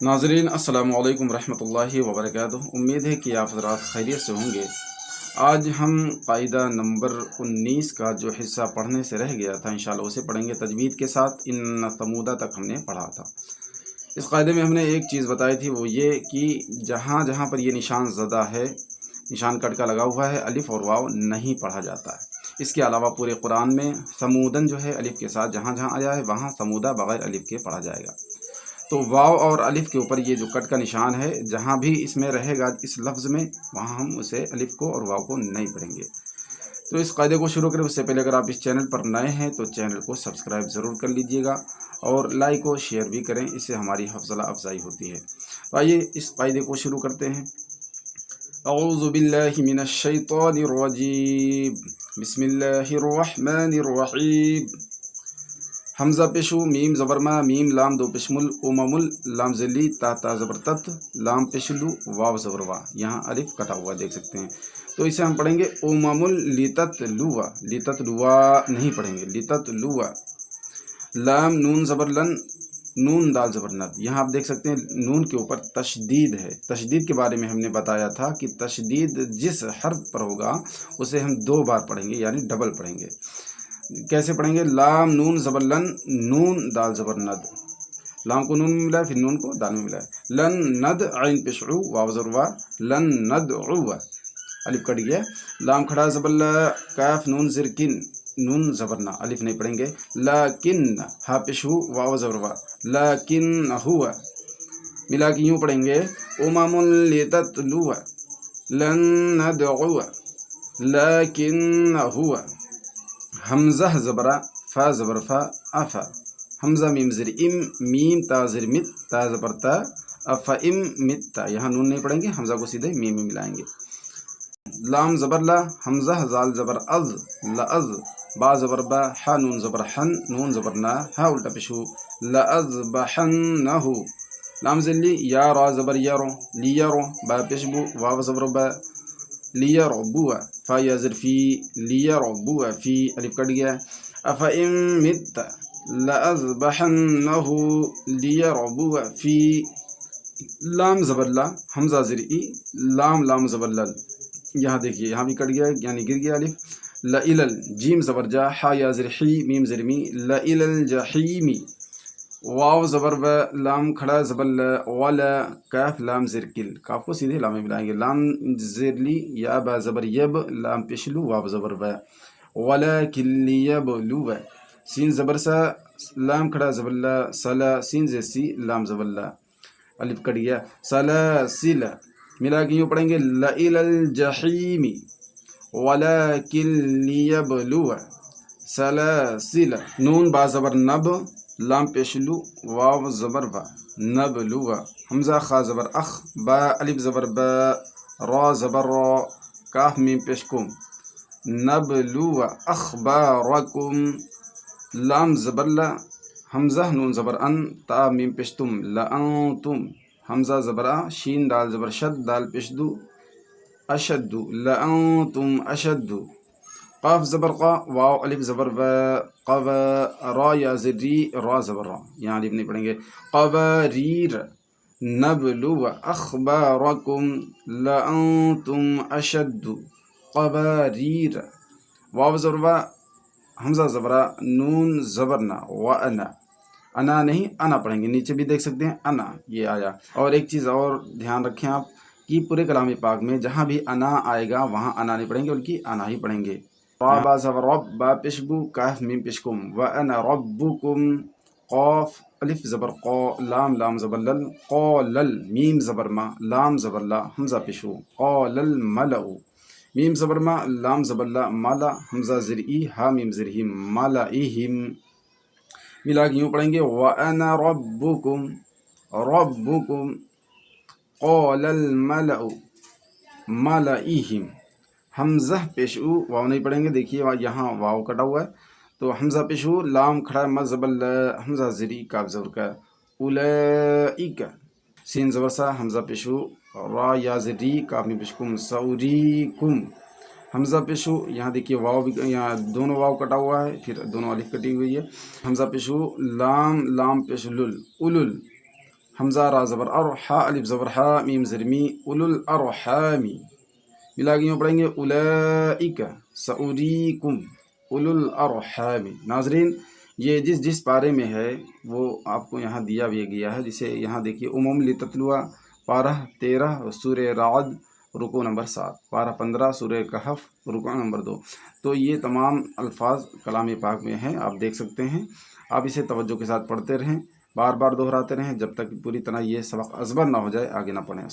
नाज़रीन अस्सलामु अलैकुम रहमतुल्लाहि व बरकातुहू। उम्मीद है कि आप हज़रात खैरियत से होंगे। आज हम कायदा नंबर 19 का जो हिस्सा पढ़ने से रह गया था इंशाअल्लाह उसे पढ़ेंगे तजवीद के साथ। इन समूदा तक हमने पढ़ा था। इस कायदे में हमने एक चीज़ बताई थी, वो ये कि जहाँ जहाँ पर ये निशान ज़दा है, निशान कट का लगा हुआ है, अलिफ और वाव नहीं पढ़ा जाता है। इसके अलावा पूरे कुरान में समूदन जो है अलिफ के साथ जहाँ जहाँ आया है वहाँ समूदा बग़ैर अलिफ के पढ़ा जाएगा। तो वाव और अलिफ के ऊपर ये जो कट का निशान है, जहाँ भी इसमें रहेगा इस लफ्ज़ में, वहाँ हम उसे अलिफ को और वाव को नहीं पढ़ेंगे। तो इस कायदे को शुरू करें उससे पहले अगर आप इस चैनल पर नए हैं तो चैनल को सब्सक्राइब ज़रूर कर लीजिएगा और लाइक और शेयर भी करें, इससे हमारी हौसला अफजाई होती है। तो आइए इस कायदे को शुरू करते हैं। औज़ु बिल्लाहि मिनश शैतानिर रजीम, बिस्मिल्लाहिर रहमानिर रहीम। हमज़ा पेशु, मीम ज़बरमा, मीम लाम दो पेशमुल, उममुल, लाम ज़ली, ता ता ज़बर तत, लाम पेशलु, वाव ज़बर वा। यहाँ अलिफ कटा हुआ देख सकते हैं। तो इसे हम पढ़ेंगे उममुल लितत लुवा, लितत लुवा नहीं पढ़ेंगे, लितत लुवा। लाम नून ज़बर लन, नून दाल ज़बर नद। यहाँ आप देख सकते हैं नून के ऊपर तशदीद है। तशदीद के बारे में हमने बताया था कि तशदीद जिस हर्फ पर होगा उसे हम 2 बार पढ़ेंगे, यानी डबल पढ़ेंगे। कैसे पढ़ेंगे? लाम नून ज़बर लन, नून दाल ज़बर नद। लाम को नून में मिला है, फिर नून को दाल में मिला है। लन नद आइन पेशु, वाव ज़बर वा, लन नद उवा, अलिफ कट गया। लाम खड़ा ज़बर ला, काफ नून ज़िरकिन, नून ज़बर ना, अलिफ नहीं पढ़ेंगे। लाकिन हा पेशु, वाव ज़बर वा, लाकिन हुआ, मिला के यूँ पढ़ेंगे उममुल लिततलुवा, लन नदउवा, लाकिन हुआ। हमज़ा ज़बरा, फ़ा ज़बर फ़ा, अफ़ा। हमज़ा मीम ज़िर इम, मीम ता ज़िर मित, ता ज़बर ता, अफ़ा इम मित्ता। यहाँ नून नहीं पढ़ेंगे, हमज़ा को सीधे मीम में मिलाएंगे। लाम ज़बर ला, हमज़ा ज़ाल ज़बर अज़, लअज़, बा ज़बर बा, हा नून ज़बर हन, नून ज़बर ना, हा उल्टा पेशु, लअज़बहन्नहु। लाम ज़िल्ली, या रा ज़बर यरो, लियरो, बा पेशबु, वाव ज़बर बा, लियरबुआ, फा या ज़िर फ़ी, लियरबुआ फ़ी, अलिफ कट गया। अफ़ा इम मित्त लअज़बहन्नहु लियरबुआ फ़ी। लाम ज़बर ला, हमज़ा ज़िर ई, लाम लाम ज़बर लल। यहाँ देखिए यहाँ भी कट गया, यानी गिर गया अलिफ। लइलल, जीम ज़बर जा, हा या ज़िर ही, मीम ज़िर मी, लइलल जहीमी। वाव ज़बर व, लाम खड़ा ज़बर ल, वाला, काफ लाम ज़िर किल, काफ को सीधे लाम में मिलाएंगे। लाम ज़िरली, या बा ज़बर यब, लाम पेशलू, वाव ज़बर व, वाला किल्लियबलु व। सीन ज़बर सा, लाम खड़ा ज़बर ला, सला, सीन ज़ेसी, लाम ज़बर ला, अलिफ कट गया। सला सिला, मिला के यूँ पढ़ेंगे लइलल जहीमी, वाला किल्लियबलु व, सला सिला। नून बा ज़बर नब, लाम पेशलू, वाव ज़बर वा, नबलुवा। हमज़ा खा ज़बर अख, बा अलिफ ज़बर बा, रा ज़बर रा, काफ मीम पेशकुम, नबलुवा अखबारकुम। लाम ज़बर ला, हमज़ा नून ज़बर अन, ता मीम पेशतुम, लअंतुम। हमज़ा ज़बर आ, शीन दाल ज़बर शद, दाल पेशदू, अशद्दु, लअंतुम अशद्दु। काफ ज़बर क़ा, वाव अलिफ ज़बर व, क़व, रा या ज़िरी, रा ज़बर रा, यहाँ अलिफ नहीं पढ़ेंगे। क़वारीर, नबलुव अख़बारकुम, लअंतुम अशद्दु क़वारीर। वाव ज़बर वा, हमज़ा ज़बरा, नून ज़बर ना, व अना, अना नहीं अना पढ़ेंगे। नीचे भी देख सकते हैं अना, ये आया। और एक चीज़ और ध्यान रखें आप कि पूरे कलाम पाक में जहाँ भी अना आएगा वहाँ अना नहीं पढ़ेंगे, बल्कि अना ही पढ़ेंगे। बा ज़बर रब, बा पेशबू, काफ मीम पेशकुम, व अना रब्बुकुम, क़ाफ अलिफ ज़बर क़ा, लाम लाम ज़बर लल, क़ालल, मीम ज़बर मा, लाम ज़बर ला, हमज़ा पेशू, क़ालल मलउ, मीम ज़बर मा, लाम ज़बर ला, माला, हमज़ा ज़िर ई, हा मीम ज़िर ही, मालाइहिम। मिला के यूँ पढ़ेंगे व अना रब्बुकुम, रब्बुकुम, क़ालल मलउ, मालाइहिम। हमज़ा पेशू, वाव नहीं पढ़ेंगे। देखिए यहाँ वाव कटा हुआ है, तो हमज़ा पेशू, लाम खड़ा मज़बल, हमज़ा ज़िरी, काफ ज़बर का, उलैइका, सीन ज़बर सा, हमज़ा पेशू, रा या ज़िरी, काफ में पेशकुम, सौरीकुम। हमज़ा पेशू, यहाँ देखिए वाव भी, यहाँ दोनों वाव कटा हुआ है, फिर दोनों अलिफ कटी हुई है। हमज़ा पेशू, लाम लाम पेशुलुल, उलुल। حمزہ را زبر ار، حا الف زبر حا، میم زیر می، اولو الارحام، ملا کے یوں پڑھیں گے اولئک سأریکم اولو الارحام۔ ناظرین یہ جس پارے میں ہے وہ آپ کو یہاں دیا بھی گیا ہے، جسے یہاں دیکھیے عموم لتتلوہ پارہ 13 سورہ رعد رکوع نمبر 7، پارہ 15 سورہ کہف رکوع نمبر 2۔ تو یہ تمام الفاظ کلام پاک میں ہیں، آپ دیکھ سکتے ہیں۔ آپ اسے توجہ کے ساتھ پڑھتے رہیں، بار بار دہراتے رہیں جب تک پوری طرح یہ سبق ازبر نہ ہو جائے، آگے نہ پڑھیں۔